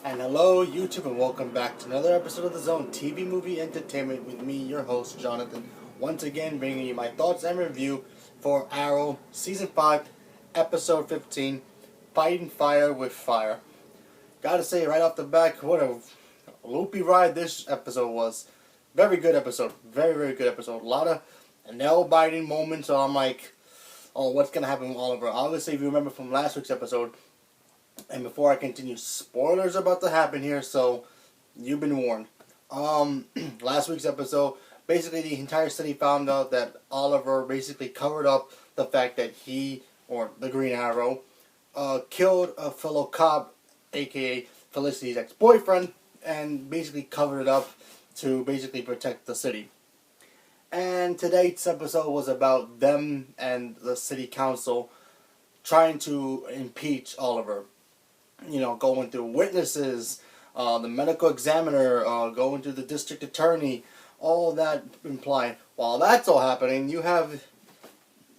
And hello, YouTube, and welcome back to another episode of The Zone TV Movie Entertainment with me, your host, Jonathan. Once again, bringing you my thoughts and review for Arrow Season 5, Episode 15, Fighting Fire with Fire. Gotta say right off the back, what a loopy ride this episode was. Very good episode. Very, very good episode. A lot of nail-biting moments, so I'm like, oh, what's gonna happen with Oliver? Obviously, if you remember from last week's episode, and before I continue, spoilers are about to happen here, so you've been warned. Last week's episode, basically the entire city found out that Oliver basically covered up the fact that he, or the Green Arrow, killed a fellow cop, aka Felicity's ex-boyfriend, and basically covered it up to basically protect the city. And today's episode was about them and the city council trying to impeach Oliver. You know, going through witnesses, the medical examiner, going to the district attorney, all that implied. While that's all happening, you have,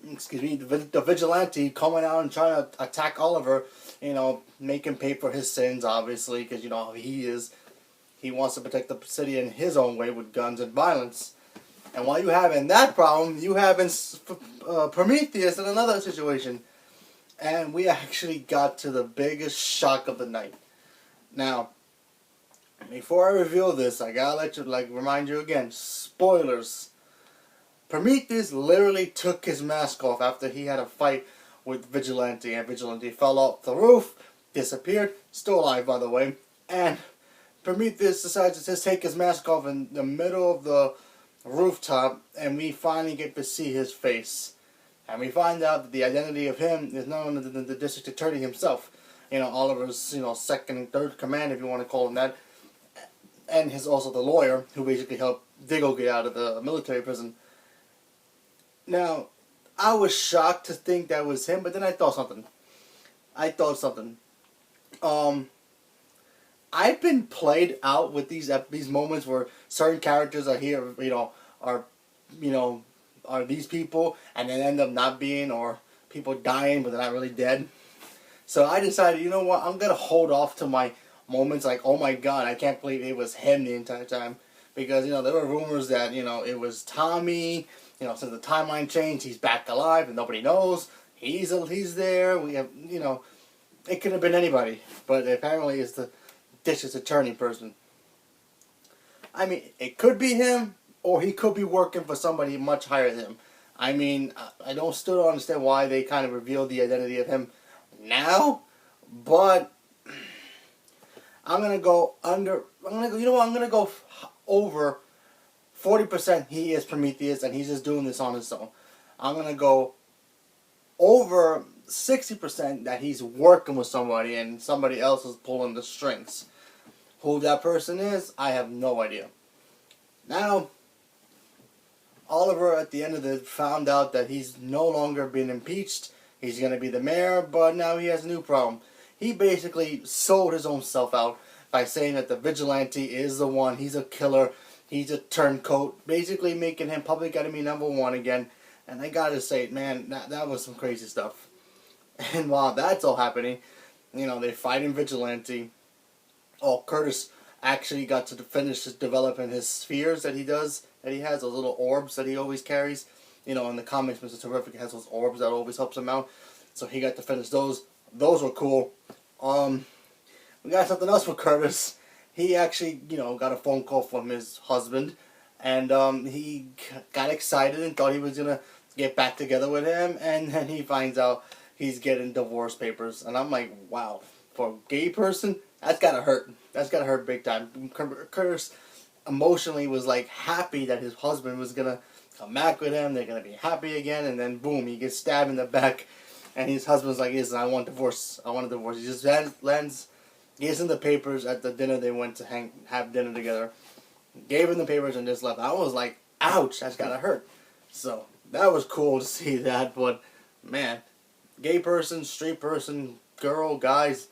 the vigilante coming out and trying to attack Oliver, you know, make him pay for his sins, obviously, because, you know, how he wants to protect the city in his own way with guns and violence. And while you have in that problem, you have in Prometheus in another situation. And we actually got to the biggest shock of the night. Now, before I reveal this, I gotta remind you again, spoilers. Prometheus literally took his mask off after he had a fight with Vigilante, and Vigilante fell off the roof, disappeared, still alive by the way, and Prometheus decides to just take his mask off in the middle of the rooftop, and we finally get to see his face. And we find out that the identity of him is none other than the district attorney himself. You know, Oliver's, you know, second and third command, if you want to call him that. And he's also the lawyer who basically helped Diggle get out of the military prison. Now, I was shocked to think that was him, but then I thought something. I've been played out with these moments where certain characters are here, are these people, and then end up not being, or people dying but they're not really dead. So I decided, you know what, I'm going to hold off to my moments like, oh my god, I can't believe it was him the entire time. Because, you know, there were rumors that, you know, it was Tommy, you know, since the timeline changed, he's back alive and nobody knows. He's there, we have, you know, it could have been anybody. But apparently it's the district attorney person. I mean, it could be him, or he could be working for somebody much higher than him. I mean, I still don't understand why they kind of revealed the identity of him now, but I'm gonna go over 40% he is Prometheus and he's just doing this on his own. I'm gonna go over 60% that he's working with somebody and somebody else is pulling the strings. Who that person is, I have no idea. Now, Oliver at the end of it found out that he's no longer been impeached. He's going to be the mayor, but now he has a new problem. He basically sold his own self out by saying that the vigilante is the one. He's a killer. He's a turncoat. Basically making him public enemy number one again. And I gotta say, man, that was some crazy stuff. And while that's all happening, you know, they're fighting vigilante. Oh, Curtis actually got to finish developing his spheres that he has, those little orbs that he always carries. You know, in the comics, Mr. Terrific has those orbs that always helps him out. So he got to finish those. Those were cool. We got something else for Curtis. He actually, you know, got a phone call from his husband. And he got excited and thought he was going to get back together with him. And then he finds out he's getting divorce papers. And I'm like, wow. For a gay person, that's gotta hurt. That's gotta hurt big time. Curtis emotionally was like happy that his husband was gonna come back with him. They're gonna be happy again, and then boom, he gets stabbed in the back, and his husband's like, "Listen, I want divorce. I want a divorce." He just gives him the papers at the dinner they went to have dinner together. Gave him the papers and just left. I was like, "Ouch, that's gotta hurt." So that was cool to see that, but man, gay person, straight person, girl, guys.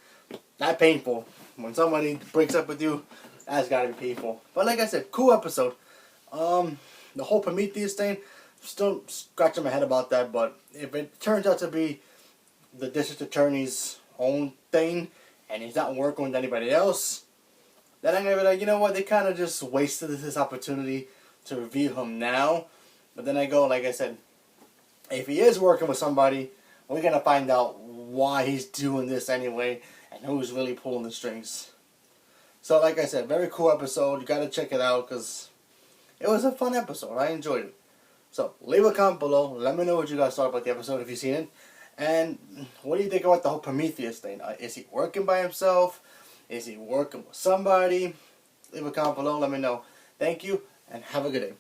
Not painful. When somebody breaks up with you, that's gotta be painful. But like I said, cool episode. The whole Prometheus thing, still scratching my head about that, but if it turns out to be the district attorney's own thing, and he's not working with anybody else, then I'm gonna be like, you know what? They kind of just wasted this opportunity to reveal him now. But then I go, like I said, if he is working with somebody, we're gonna find out why he's doing this anyway, and who's really pulling the strings. So, like I said, very cool episode. You gotta check it out because it was a fun episode. I enjoyed it. So, leave a comment below. Let me know what you guys thought about the episode if you've seen it. And what do you think about the whole Prometheus thing? Is he working by himself? Is he working with somebody? Leave a comment below. Let me know. Thank you, and have a good day.